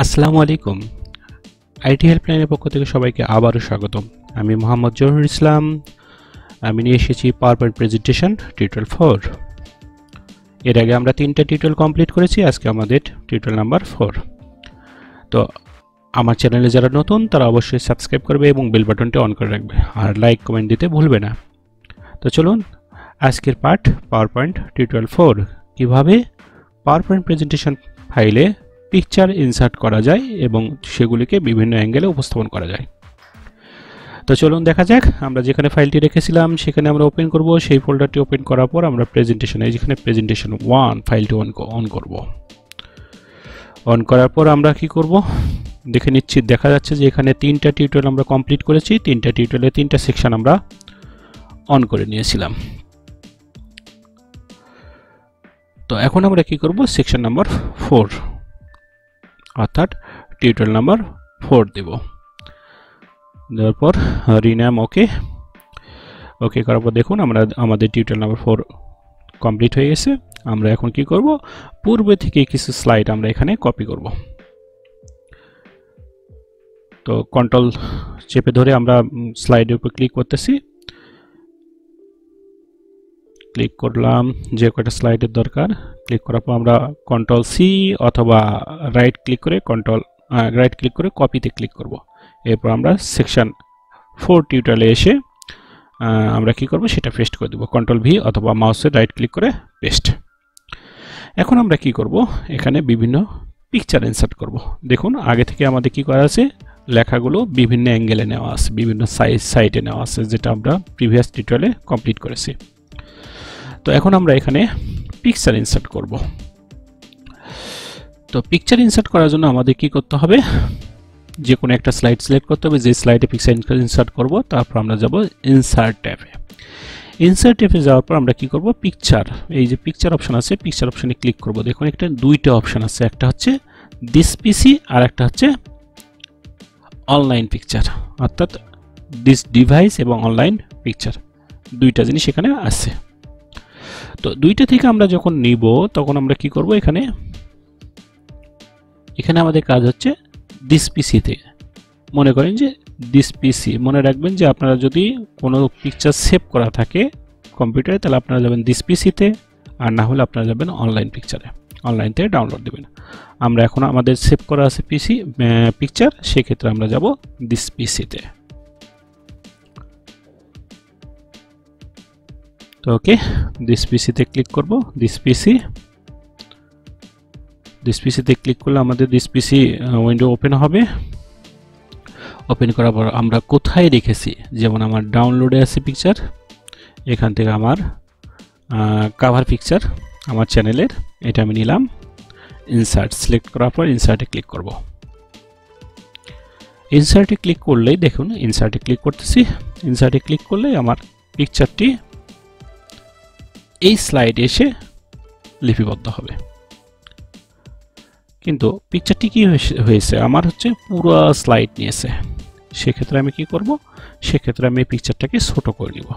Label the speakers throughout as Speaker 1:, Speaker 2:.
Speaker 1: আসসালামু আলাইকুম আইটি হেল্পলাইনের পক্ষ থেকে সবাইকে আবারও স্বাগতম। আমি মোহাম্মদ জহুরুল ইসলাম। আমি নিয়ে এসেছি পাওয়ার পয়েন্ট প্রেজেন্টেশন টিউটোরিয়াল 4। এর আগে আমরা 3টা টিউটোরিয়াল কমপ্লিট করেছি, আজকে আমাদের টিউটোরিয়াল নাম্বার 4। তো আমার চ্যানেলে যারা নতুন তারা অবশ্যই সাবস্ক্রাইব করবে এবং বেল বাটনটি অন করে রাখবে, আর লাইক কমেন্ট দিতে ভুলবে না। তো চলুন আজকের পার্ট পাওয়ার পয়েন্ট টিউটোরিয়াল 4, কিভাবে পাওয়ার পয়েন্ট প্রেজেন্টেশন ফাইলে পিকচার ইনসার্ট করা যায় এবং সেগুলিকে বিভিন্ন অ্যাঙ্গেলে উপস্থাপন করা যায়। তো চলুন দেখা যাক। আমরা যেখানে ফাইলটি রেখেছিলাম সেখানে আমরা ওপেন করব। সেই ফোল্ডারটি ওপেন করার পর আমরা প্রেজেন্টেশন, এই যেখানে প্রেজেন্টেশন 1 ফাইলটি অন করব। অন করার পর আমরা কি করব দেখে নিচ্ছি। দেখা যাচ্ছে যে এখানে 3টা টিউটোরিয়াল আমরা কমপ্লিট করেছি। 3টা টিউটোরিয়ালে 3টা সেকশন আমরা অন করে নিয়েছিলাম। তো এখন আমরা কি করব, সেকশন নাম্বার 4 অর্থাৎ টিউটোরিয়াল নাম্বার 4 দেব। দেওয়ার পর রিনাম ওকে করার পর দেখুন আমাদের টিউটোরিয়াল নাম্বার 4 কমপ্লিট হয়ে গেছে। আমরা এখন কি করব, পূর্বে থেকে কিছু স্লাইড আমরা এখানে কপি করব। তো কন্ট্রোল চেপে ধরে আমরা স্লাইডের উপর ক্লিক করতেছি। ক্লিক করলাম যে কয়টা স্লাইডের দরকার। ক্লিক করার পর আমরা কন্ট্রোল সি অথবা রাইট ক্লিক করে কপিতে ক্লিক করব। এরপর আমরা সেকশন 4 টিউটোরিয়ালে এসে আমরা কি করব, সেটা পেস্ট করে দেব। কন্ট্রোল ভি অথবা মাউসের রাইট ক্লিক করে পেস্ট। এখন আমরা কি করব, এখানে বিভিন্ন পিকচার ইনসার্ট করব। দেখুন আগে থেকে আমাদের কি করা আছে, লেখাগুলো বিভিন্ন অ্যাঙ্গেলে নেওয়া আছে, বিভিন্ন সাইডে নেওয়া আছে, যেটা আমরা প্রিভিয়াস টিউটোরিয়ালে কমপ্লিট করেছি। তো এখন আমরা এখানে পিকচার ইনসার্ট করব। তো পিকচার ইনসার্ট করার জন্য আমাদের কি করতে হবে, যে কোনো একটা স্লাইড সিলেক্ট করতে হবে। যে স্লাইডে পিকচার ইনসার্ট করব, তারপর আমরা যাব ইনসার্ট ট্যাবে। ইনসার্ট ট্যাবে যাওয়ার পর আমরা কি করব, পিকচার, এই যে পিকচার অপশন আছে, পিকচার অপশনে ক্লিক করব। দেখুন একটা দুইটা অপশন আছে, একটা হচ্ছে দিস পিসি আর একটা হচ্ছে অনলাইন পিকচার, অর্থাৎ দিস ডিভাইস এবং অনলাইন পিকচার, দুইটা জিনিস এখানে আছে। তো দুইটা থেকে আমরা যখন নিব তখন আমরা কি করব, এখানে আমাদের কাজ হচ্ছে দিস পিসিতে। মনে করেন যে দিস পিসি, মনে রাখবেন যে আপনারা যদি কোনো পিকচার সেভ করা থাকে কম্পিউটারে, তাহলে আপনারা যাবেন দিস পিসিতে, আর না হলে আপনারা যাবেন অনলাইন পিকচারে, অনলাইন থেকে ডাউনলোড দেবেন। আমরা এখন আমাদের সেভ করা আছে পিকচার, সেক্ষেত্রে আমরা যাব দিস পিসিতে। তো ওকে, দিস পিসিতে ক্লিক করব। দিস পিসিতে ক্লিক করলে আমাদের দিস পিসি উইন্ডো ওপেন হবে। ওপেন করার পর আমরা কোথায় রেখেছি, যেমন আমার ডাউনলোডে আছে পিকচার, এখান থেকে আমার কভার পিকচার আমার চ্যানেলের, এটা আমি নিলাম। ইনসার্ট সিলেক্ট করার পর ইনসার্টে ক্লিক করব। ইনসার্টে ক্লিক করলেই দেখুন, ইনসার্টে ক্লিক করতেছি। ইনসার্টে ক্লিক করলেই আমার পিকচারটি এই স্লাইডে এসে লিপিবদ্ধ হবে। কিন্তু পিকচারটি কি হয়েছে, আমার হচ্ছে পুরো স্লাইড নিয়েছে। সেক্ষেত্রে আমি কি করব, সেক্ষেত্রে আমি পিকচারটাকে ছোট করে নিব।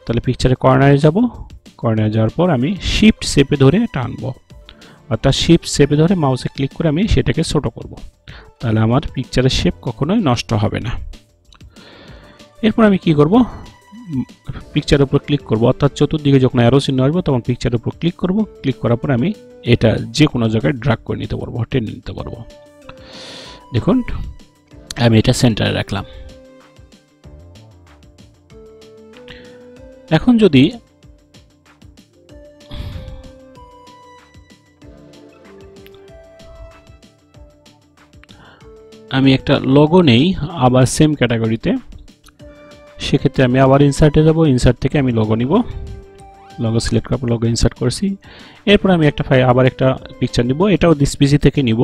Speaker 1: তাহলে পিকচারে কর্নারে যাব। কর্নারে যাওয়ার পর আমি শিফট চেপে ধরে টানবো, অর্থাৎ শিফট চেপে ধরে মাউসে ক্লিক করে আমি সেটাকে ছোট করব। তাহলে আমার পিকচারের শেপ কখনোই নষ্ট হবে না। এরপর আমি কি করব, পিকচারের উপর ক্লিক করব, অর্থাৎ চতুর্দিকে যখন অ্যারো চিহ্ন আসবে তখন পিকচারের উপর ক্লিক করব। ক্লিক করার পর আমি এটা যে কোনো জায়গায় ড্র্যাগ করে নিতে পারবো, টেনে নিতে পারবো। দেখুন আমি এটা সেন্টারে রাখলাম। এখন যদি আমি একটা লোগো নেই আবার সেম ক্যাটাগরিতে, সেক্ষেত্রে আমি আবার ইনসার্টে যাব। ইনসার্ট থেকে আমি লোগো নিব। লোগো সিলেক্ট করার পর লোগো ইনসার্ট করছি। এরপর আমি একটা ফাইল, আবার একটা পিকচার নিব। এটাও দিস পিসি থেকে নিব।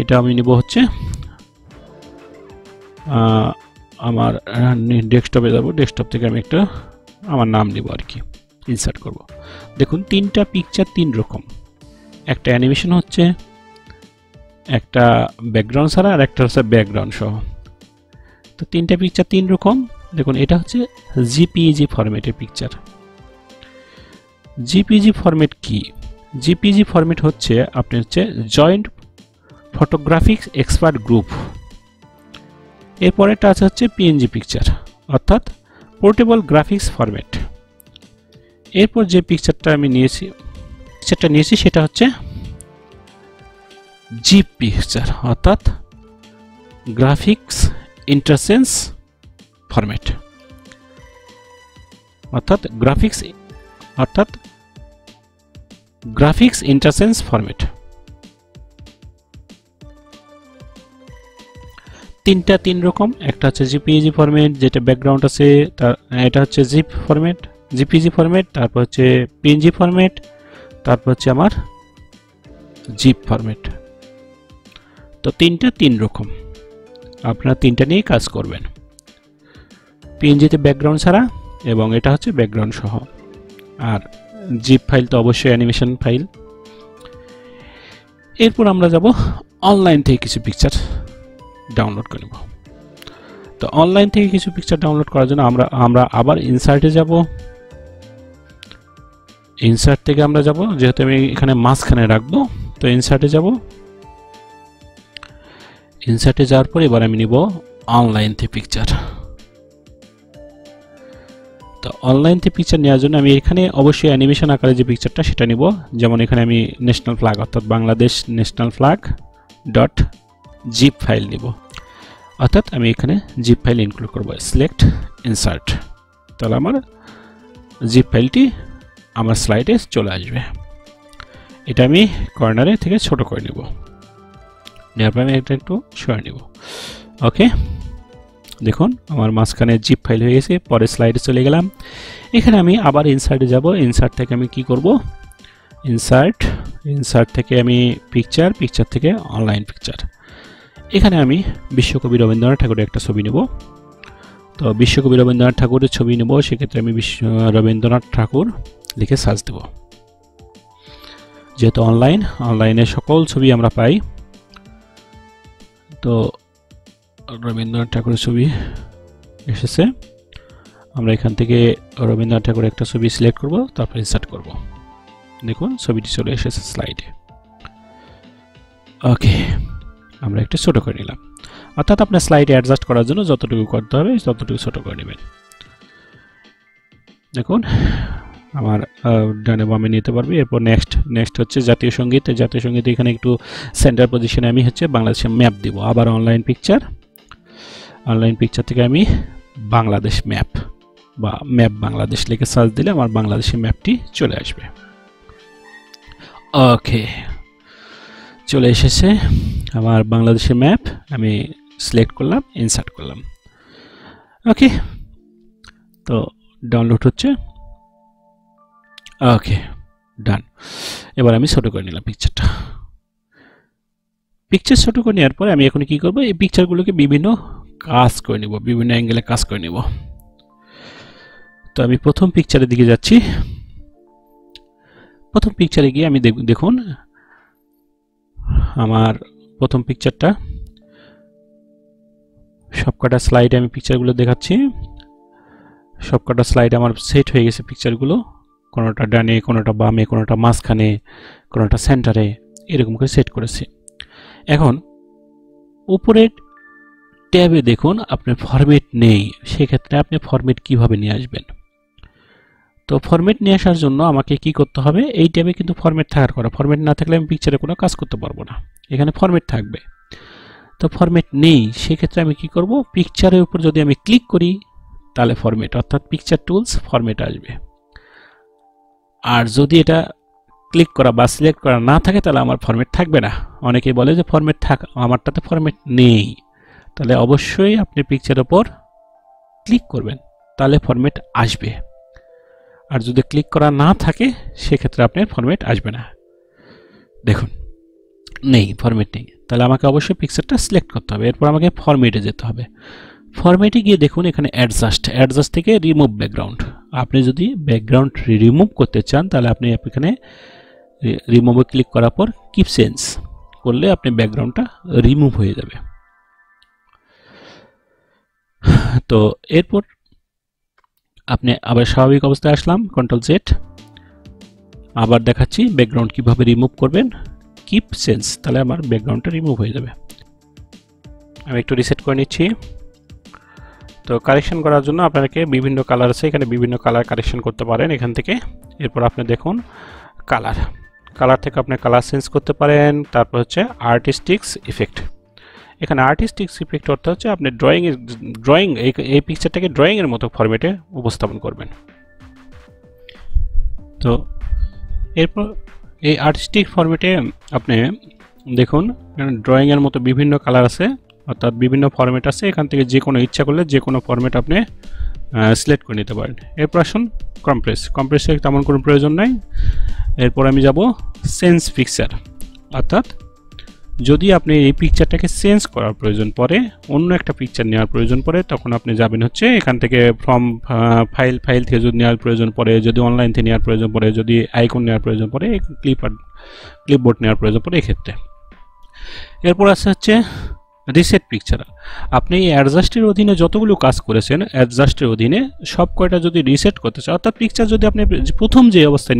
Speaker 1: এটা আমি নিব হচ্ছে আমার ডেস্কটপে যাব। ডেস্কটপ থেকে আমি একটা আমার নাম নিব আর কি, ইনসার্ট করব। দেখুন 3টা পিকচার 3 রকম, একটা অ্যানিমেশন হচ্ছে, একটা ব্যাকগ্রাউন্ড ছাড়া, আর একটা হচ্ছে ব্যাকগ্রাউন্ড সহ। তো 3টা পিকচার 3 রকম। দেখুন এটা হচ্ছে জিপিইজি ফরম্যাটের পিকচার। জিপিইজি ফরম্যাট কি, জিপিজি ফরম্যাট হচ্ছে আপনি হচ্ছে জয়েন্ট ফটোগ্রাফিক্স এক্সপার্ট গ্রুপ। এরপরেরটা আছে হচ্ছে পিএনজি পিকচার অর্থাৎ পোর্টেবল গ্রাফিক্স ফরম্যাট। এরপর যে পিকচারটা আমি নিয়েছি সেটা হচ্ছে জিপ পিকচার অর্থাৎ গ্রাফিক্স ইন্টারচেঞ্জ ফরম্যাট অর্থাৎ গ্রাফিক্স ইন্টারচেঞ্জ ফরম্যাট। তিন রকম, একটা হচ্ছে জিপিজি ফরম্যাট যেটা ব্যাকগ্রাউন্ড আছে, এটা হচ্ছে জিপ ফরম্যাট, জিপিজি ফরম্যাট, তারপর হচ্ছে পিএনজি ফরম্যাট, তারপর হচ্ছে আমার জিপ ফরম্যাট। তো তিন রকম, আপনারা তিনটা নিয়ে কাজ করবেন। পিএনজিতে ব্যাকগ্রাউন্ড ছাড়া এবং এটা হচ্ছে ব্যাকগ্রাউন্ড সহ, আর জিপ ফাইল তো অবশ্যই অ্যানিমেশন ফাইল। এরপর আমরা যাব অনলাইন থেকে কিছু পিকচার ডাউনলোড করে নেব। তো অনলাইন থেকে কিছু পিকচার ডাউনলোড করার জন্য আমরা আবার ইনসার্টে যাব। ইনসার্ট থেকে আমরা যাব, যেহেতু আমি এখানে মাঝখানে রাখবো, তো ইনসার্টে যাব। ইনসার্টে যাওয়ার পর এবার আমি নিব অনলাইন থেকে পিকচার। তো অনলাইন থেকে পিকচার নেওয়ার জন্য আমি এখানে অবশ্যই অ্যানিমেশন আকারে যে পিকচারটা সেটা নিব। যেমন এখানে আমি ন্যাশনাল ফ্ল্যাগ অর্থাৎ Bangladesh national flag dot zip file নিব, অর্থাৎ আমি এখানে জিপ ফাইল ইনক্লুড করব। সিলেক্ট ইনসার্ট, তাহলে আমার জিপ ফাইলটি আমার স্লাইডে চলে আসবে। এটা আমি কর্নারে থেকে ছোট করে নেব, নেওয়ার পর আমি এটা একটু সরিয়ে নেব। ওকে, দেখুন আমার মাঝখানে জিপ ফাইল হয়ে গেছে। পরে স্লাইডে চলে গেলাম। এখানে আমি আবার ইনসার্টে যাব। ইনসার্ট থেকে আমি কি করব, ইনসার্ট থেকে আমি পিকচার থেকে অনলাইন পিকচার। এখানে আমি বিশ্বকবি রবীন্দ্রনাথ ঠাকুরের একটা ছবি নেব। তো বিশ্বকবি রবীন্দ্রনাথ ঠাকুরের ছবি নেব, সেক্ষেত্রে আমি রবীন্দ্রনাথ ঠাকুর লিখে সার্চ দেব। যেহেতু অনলাইনে সকল ছবি আমরা পাই, তো রবীন্দ্রনাথ ঠাকুরের ছবি এসেছে। আমরা এখান থেকে রবীন্দ্রনাথ ঠাকুরের একটা ছবি সিলেক্ট করব, তারপর ইনসার্ট করব। দেখুন ছবিটি চলে এসেছে স্লাইডে। ওকে, আমরা একটু ছোট করে নিলাম, অর্থাৎ আপনার স্লাইডে অ্যাডজাস্ট করার জন্য যতটুকু করতে হবে ততটুকু ছোট করে নেবেন। দেখুন আমার ডানে বামে নিতে পারবে। এরপর নেক্সট হচ্ছে জাতীয় সঙ্গীত। জাতীয় সঙ্গীত এখানে একটু সেন্টার পজিশনে আমি হচ্ছে বাংলাদেশের ম্যাপ দিব। আবার অনলাইন পিকচার থেকে আমি বাংলাদেশ ম্যাপ বা ম্যাপ বাংলাদেশ লিখে সার্চ দিলে আমার বাংলাদেশের ম্যাপটি চলে আসবে। ওকে, চলে এসেছে আমার বাংলাদেশের ম্যাপ। আমি সিলেক্ট করলাম, ইনসার্ট করলাম। ওকে, তো ডাউনলোড হচ্ছে। ওকে, ডান। এবার আমি ছোট করে নিলাম পিকচার ছোট করে নেওয়ার পরে আমি এখন কি করব, এই পিকচারগুলোকে বিভিন্ন কাজ করে নিব, বিভিন্ন অ্যাঙ্গেলে কাজ করে নিব। তো আমি প্রথম পিকচারের দিকে যাচ্ছি। প্রথম পিকচারে গিয়ে আমি দেখুন আমার প্রথম পিকচারটা, সবকটা স্লাইডে আমি পিকচারগুলো দেখাচ্ছি। সবকটা স্লাইডে আমার সেট হয়ে গেছে পিকচারগুলো, কোনোটা ডানে, কোনোটা বামে, কোনোটা মাঝখানে, কোনোটা সেন্টারে, এরকম করে সেট করেছি। এখন উপরের ট্যাবে দেখুন আপনার ফরম্যাট নেই, সেক্ষেত্রে আপনি ফরম্যাট কিভাবে নিয়ে আসবেন। তো ফরম্যাট নিয়ে আসার জন্য আমাকে কি করতে হবে, এই ট্যাবে কিন্তু ফরম্যাট থাকার কথা। ফরম্যাট না থাকলে আমি পিকচারে কোনো কাজ করতে পারবো না, এখানে ফরম্যাট থাকবে। তো ফরম্যাট নেই, সেক্ষেত্রে আমি কি করব, পিকচারের উপর যদি আমি ক্লিক করি তাহলে ফরম্যাট অর্থাৎ পিকচার টুলস ফরম্যাট আসবে। আর যদি এটা ক্লিক করা বা সিলেক্ট করা না থাকে তাহলে আমার ফরম্যাট থাকবে না। অনেকেই বলে যে ফরম্যাট থাক, আমারটাতে ফরম্যাট নেই। তাহলে অবশ্যই আপনি পিকচারের উপর ক্লিক করবেন, তাহলে ফরম্যাট আসবে। আর যদি ক্লিক করা না থাকে সেক্ষেত্রে আপনার ফরম্যাট আসবে না। দেখুন নেই, ফরম্যাট নেই, তাহলে আমাকে অবশ্যই পিকচারটা সিলেক্ট করতে হবে। এরপর আমাকে ফরম্যাটে যেতে হবে। ফরম্যাটে গিয়ে দেখুন এখানে অ্যাডজাস্ট থেকে রিমুভ ব্যাকগ্রাউন্ড। আপনি যদি ব্যাকগ্রাউন্ড রিমুভ করতে চান তাহলে আপনি এখানে রিমুভে ক্লিক করার পর কিপ চেঞ্জ করলে আপনি ব্যাকগ্রাউন্ডটা রিমুভ হয়ে যাবে। তো এরপর আপনি আবার স্বাভাবিক অবস্থায় আসলাম, কন্ট্রোল জেড। আবার দেখাচ্ছি ব্যাকগ্রাউন্ড কিভাবে রিমুভ করবেন, কিপ চেঞ্জ, তাহলে আমার ব্যাকগ্রাউন্ডটা রিমুভ হয়ে যাবে। আমি একটু রিসেট করে নিচ্ছি। তো কারেকশন করার জন্য আপনাকে বিভিন্ন কালার আছে, এখানে বিভিন্ন কালার কারেকশন করতে পারেন এখান থেকে। এরপর আপনি দেখুন কালার থেকে আপনি কালার চেঞ্জ করতে পারেন। তারপর হচ্ছে আর্টিস্টিক্স ইফেক্ট। এখানে আর্টিস্টিক্স ইফেক্ট অর্থ হচ্ছে আপনি ড্রয়িং এই পিকচারটাকে ড্রয়িংয়ের মতো ফরম্যাটে উপস্থাপন করবেন। তো এরপর এই আর্টিস্টিক ফরম্যাটে আপনি দেখুন ড্রয়িংয়ের মতো বিভিন্ন কালার আছে, অর্থাৎ বিভিন্ন ফরম্যাট আছে। এখান থেকে যে কোনো ইচ্ছা করলে যে কোনো ফরম্যাট আপনি সিলেক্ট করে নিতে পারেন। এরপর আসুন কম্প্রেসের তেমন কোনো প্রয়োজন নাই। এরপর আমি যাব চেঞ্জ পিকচার, অর্থাৎ যদি আপনি এই পিকচারটাকে চেঞ্জ করার প্রয়োজন পড়ে, অন্য একটা পিকচার নেওয়ার প্রয়োজন পড়ে, তখন আপনি যাবেন হচ্ছে এখান থেকে ফ্রম ফাইল থেকে যদি নেওয়ার প্রয়োজন পড়ে, যদি অনলাইন থেকে নেওয়ার প্রয়োজন পড়ে, যদি আইকন নেওয়ার প্রয়োজন পড়ে, ক্লিপবোর্ড নেওয়ার প্রয়োজন পড়ে এক্ষেত্রে। এরপর আছে হচ্ছে রিসেট পিকচার। আপনি অ্যাডজাস্টের অধীনে যতগুলো কাজ করেছেন অ্যাডজাস্টের অধীনে সব কয়টা যদি রিসেট করতে চান, অর্থাৎ পিকচার যদি আপনি প্রথম যে অবস্থায়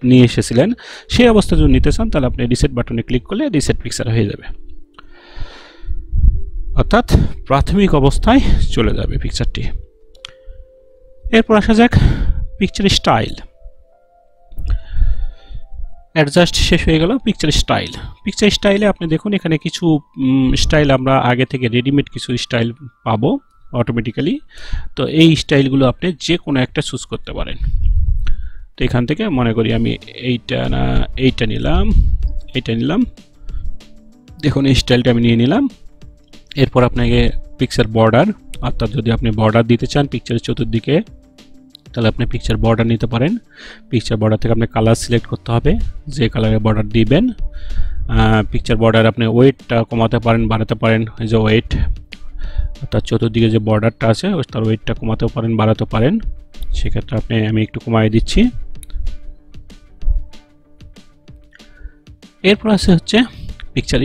Speaker 1: নিয়ে এসেছিলেন সেই অবস্থা যদি নিতে চান, তাহলে আপনি রিসেট বাটনে ক্লিক করলে রিসেট পিকচার হয়ে যাবে, অর্থাৎ প্রাথমিক অবস্থায় চলে যাবে পিকচারটি। এরপর আসা যাক পিকচার স্টাইল। অ্যাডজাস্ট শেষ হয়ে গেল। পিকচার স্টাইলে আপনি দেখুন এখানে কিছু স্টাইল আমরা আগে থেকে রেডিমেড কিছু স্টাইল পাবো অটোমেটিক্যালি। তো এই স্টাইলগুলো আপনি যে কোনো একটা চুজ করতে পারেন। তো এখান থেকে মনে করি আমি এইটা নিলাম, দেখুন এই স্টাইলটা আমি নিয়ে নিলাম। এরপর আপনাকে পিকচার বর্ডার, অর্থাৎ যদি আপনি বর্ডার দিতে চান পিকচারের চতুর্দিকে, তাহলে আপনি পিকচার বর্ডার নিতে পারেন। পিকচার বর্ডার থেকে আপনি কালার সিলেক্ট করতে হবে, যে কালারের বর্ডার দিবেন। পিকচার বর্ডার আপনি ওয়েটটা কমাতে পারেন, বাড়াতে পারেন। এই যে ওয়েট, অর্থাৎ চতুর্দিকে যে বর্ডারটা আছে তার ওয়েটটা কমাতেও পারেন, বাড়াতে পারেন। সেক্ষেত্রে আমি একটু কমাই দিচ্ছি। এরপর আছে হচ্ছে পিকচার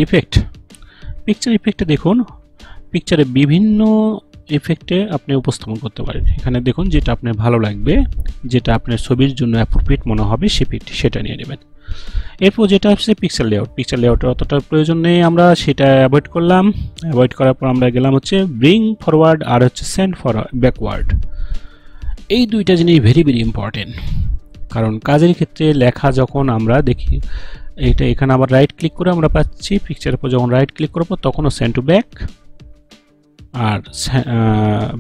Speaker 1: ইফেক্টে দেখুন পিকচারে বিভিন্ন ইফেক্টে আপনি উপস্থাপন করতে পারেন। এখানে দেখুন যেটা আপনার ভালো লাগবে, যেটা আপনার ছবির জন্য অ্যাপ্রোপ্রিয়েট মনে হবে সেটা নিয়ে নেবেন। এরপর যেটা হচ্ছে পিকচার লেআউটের অতটা প্রয়োজন নেই, আমরা সেটা অ্যাভয়েড করলাম। অ্যাভয়েড করার পর আমরা গেলাম হচ্ছে ব্রিং ফরওয়ার্ড আর হচ্ছে সেন্ড ব্যাকওয়ার্ড। এই দুইটা জিনিস ভেরি ইম্পর্টেন্ট, কারণ কাজের ক্ষেত্রে লেখা যখন আমরা দেখি এখানে আবার রাইট ক্লিক করে আমরা পাচ্ছি পিকচারের উপর, যখন রাইট ক্লিক করবো তখনও সেন্ড টু ব্যাক আর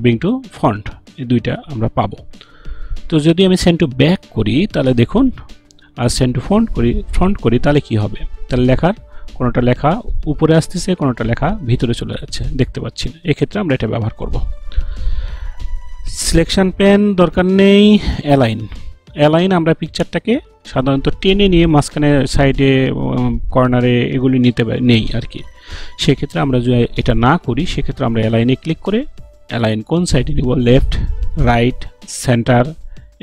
Speaker 1: ব্রিং টু ফ্রন্ট, এই দুইটা আমরা পাবো। তো যদি আমি সেন্ড টু ব্যাক করি তাহলে দেখুন, আর সেন্ড টু ফ্রন্ট করি তাহলে কি হবে, তাহলে কোনোটা লেখা উপরে আসতেছে, কোনোটা লেখা ভিতরে চলে যাচ্ছে, দেখতে পাচ্ছি না। এক্ষেত্রে আমরা এটা ব্যবহার করব। সিলেকশন পেন দরকার নেই। অ্যালাইন আমরা পিকচারটাকে সাধারণত টেনে নিয়ে মাঝখানে সাইডে কর্নারে এগুলি নেই আর কি। সেক্ষেত্রে আমরা যদি এটা না করি, সেক্ষেত্রে আমরা অ্যালাইনে ক্লিক করে অ্যালাইন কোন সাইডে নিব, লেফট, রাইট, সেন্টার,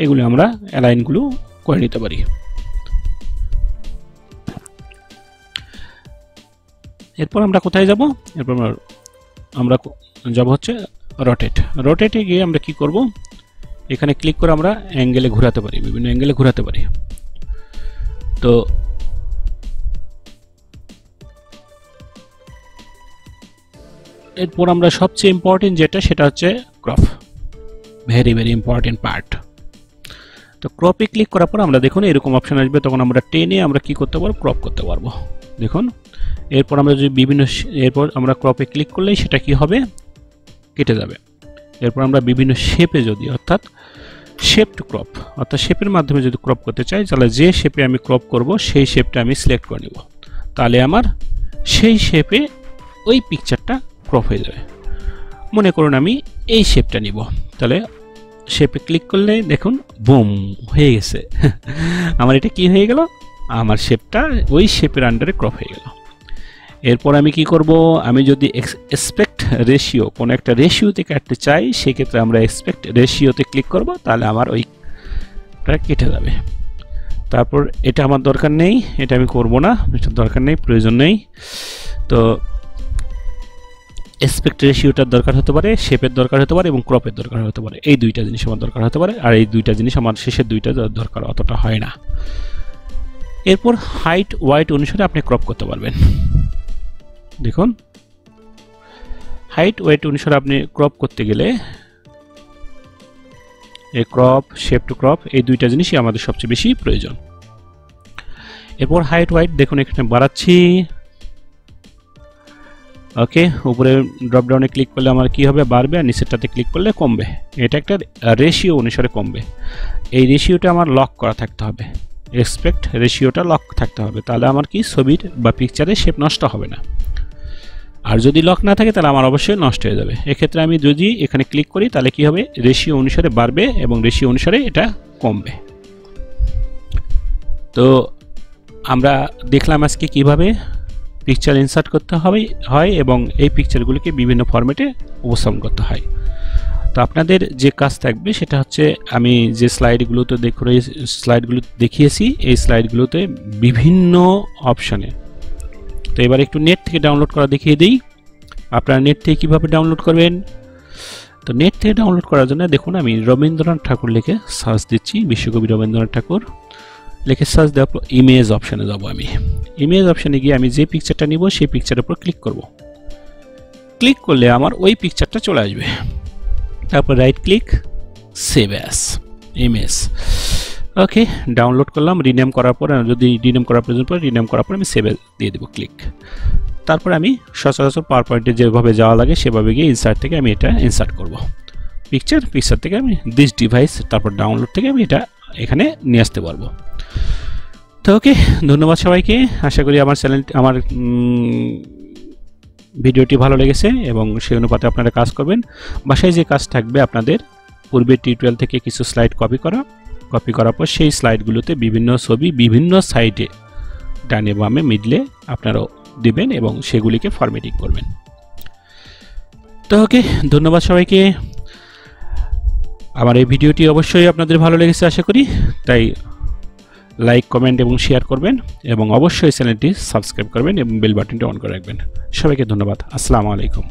Speaker 1: এগুলি আমরা অ্যালাইনগুলো করে নিতে পারি। এরপর আমরা কোথায় যাব? এরপর আমরা যাব হচ্ছে রোটেটে গিয়ে আমরা কি করব, এখানে ক্লিক করে আমরা অ্যাঙ্গেলে ঘোরাতে পারি, বিভিন্ন অ্যাঙ্গেলে ঘোরাতে পারি। তো এরপর আমরা সবচেয়ে ইম্পর্টেন্ট যেটা, সেটা হচ্ছে ক্রপ, ভেরি ইম্পর্টেন্ট পার্ট। তো ক্রপে ক্লিক করার পর আমরা দেখুন এরকম অপশন আসবে, তখন আমরা টেনে আমরা কি করতে পারবো, ক্রপ করতে পারবো। দেখুন এরপর আমরা যদি এরপর আমরা ক্রপে ক্লিক করলেই সেটা কি হবে, কেটে যাবে। এরপর আমরা বিভিন্ন শেপে যদি, অর্থাৎ শেপ টু ক্রপ, অর্থাৎ শেপের মাধ্যমে যদি ক্রপ করতে চাই, তাহলে যে শেপে আমি ক্রপ করব সেই শেপটা আমি সিলেক্ট করে নেব, তাহলে আমার সেই শেপে ওই পিকচারটা ক্রপ হয়ে যাবে। মনে করুন আমি এই শেপটা নিব, তাহলে শেপে ক্লিক করলে দেখুন বুম হয়ে গেছে। আমার এটা কি হয়ে গেল, আমার শেপটা ওই শেপের আন্ডারে ক্রপ হয়ে গেল। এরপর আমি কি করব, আমি যদি এক্সপেক্ট রেশিও কোনো একটা রেশিওতে কাটতে চাই, সেক্ষেত্রে আমরা এক্সপেক্ট রেশিওতে ক্লিক করব, তাহলে আমার ওইটা কেটে যাবে। তারপর এটা আমার দরকার নেই, এটা আমি করব না, এটা দরকার নেই, প্রয়োজন নেই। তো এক্সপেক্ট রেশিওটার দরকার হতে পারে, শেপের দরকার হতে পারে এবং ক্রপের দরকার হতে পারে। এই দুইটা জিনিস আমার দরকার হতে পারে, আর এই দুইটা জিনিস আমার শেষের দুইটা দরকার অতটা হয় না। এরপর হাইট ওয়াইট অনুসারে আপনি ক্রপ করতে পারবেন। দেখুন হাইট ওয়েট অনুসারে আপনি ক্রপ করতে গেলে এই ক্রপ শেপ টু ক্রপ এই দুইটা জিনিসই আমাদের সবচেয়ে বেশি প্রয়োজন। এরপর হাইট ওয়াইট দেখুন এখানে বাড়াচ্ছি। ওকে, উপরে ড্রপ ডাউনে ক্লিক করলে আমার কি হবে, বাড়বে, আর নিচেরটাতে ক্লিক করলে কমবে। এটা একটা রেশিও অনুসারে কমবে। এই রেশিওটা আমার লক করা থাকতে হবে, এক্সপেক্ট রেশিওটা লক থাকতে হবে, তাহলে আমার কি ছবির বা পিকচারের শেপ নষ্ট হবে না। আর যদি লক না থাকে তাহলে আমার অবশ্যই নষ্ট হয়ে যাবে। এক্ষেত্রে আমি যদি এখানে ক্লিক করি তাহলে কি হবে, রেশিও অনুসারে বাড়বে এবং রেশিও অনুসারে এটা কমবে। তো আমরা দেখলাম আজকে কিভাবে পিকচার ইনসার্ট করতে হয় এবং এই পিকচারগুলিকে বিভিন্ন ফরম্যাটে উপস্থাপন করতে হয়। তো আপনাদের যে কাজ থাকবে সেটা হচ্ছে, আমি যে স্লাইডগুলোতে দেখিয়েছি এই স্লাইডগুলোতে বিভিন্ন অপশানে। তো এবার একটু নেট থেকে ডাউনলোড করা দেখিয়ে দিই। আপনারা নেট থেকে কীভাবে ডাউনলোড করবেন। তো নেট থেকে ডাউনলোড করার জন্য দেখুন আমি রবীন্দ্রনাথ ঠাকুর লিখে সার্চ দিচ্ছি, বিশ্বকবি রবীন্দ্রনাথ ঠাকুর লিখে সার্চ দেওয়ার পর ইমেজ অপশানে যাব। আমি ইমেজ অপশানে গিয়ে আমি যে পিকচারটা নিব সেই পিকচারের উপর ক্লিক করব। ক্লিক করলে আমার ওই পিকচারটা চলে আসবে। তারপর right click, save as image. Okay, download করলাম। রিনেম করার পর, যদি রিনেম করার প্রয়োজন পড়ে রিনেম করার পর আমি সেভে দিয়ে দেবো ক্লিক। তারপর আমি সচরাচর পাওয়ার পয়েন্টে যেভাবে যাওয়া লাগে সেভাবে গিয়ে ইনসার্ট থেকে আমি এটা ইনসার্ট করব পিকচার থেকে আমি দিস ডিভাইস, তারপর ডাউনলোড থেকে আমি এটা এখানে নিয়ে আসতে পারবো। তো ওকে, ধন্যবাদ সবাইকে। আশা করি আমার ভিডিওটি ভালো লেগেছে এবং সেই অনুপাতে আপনারা কাজ করবেন। বাসায় যে কাজ থাকবে আপনাদের, পূর্বের টিউটোরিয়াল থেকে কিছু স্লাইড কপি করার পর সেই স্লাইডগুলোতে বিভিন্ন ছবি বিভিন্ন সাইডে ডানে বামে মিডলে আপনারাও দিবেন এবং সেগুলিকে ফরম্যাটিং করবেন। তো ওকে, ধন্যবাদ সবাইকে। আমার এই ভিডিওটি অবশ্যই আপনাদের ভালো লেগেছে আশা করি, তাই লাইক কমেন্ট এবং শেয়ার করবেন এবং অবশ্যই চ্যানেলটি সাবস্ক্রাইব করবেন এবং বেল বাটনটি অন করে রাখবেন। সবাইকে ধন্যবাদ। আসসালামু আলাইকুম।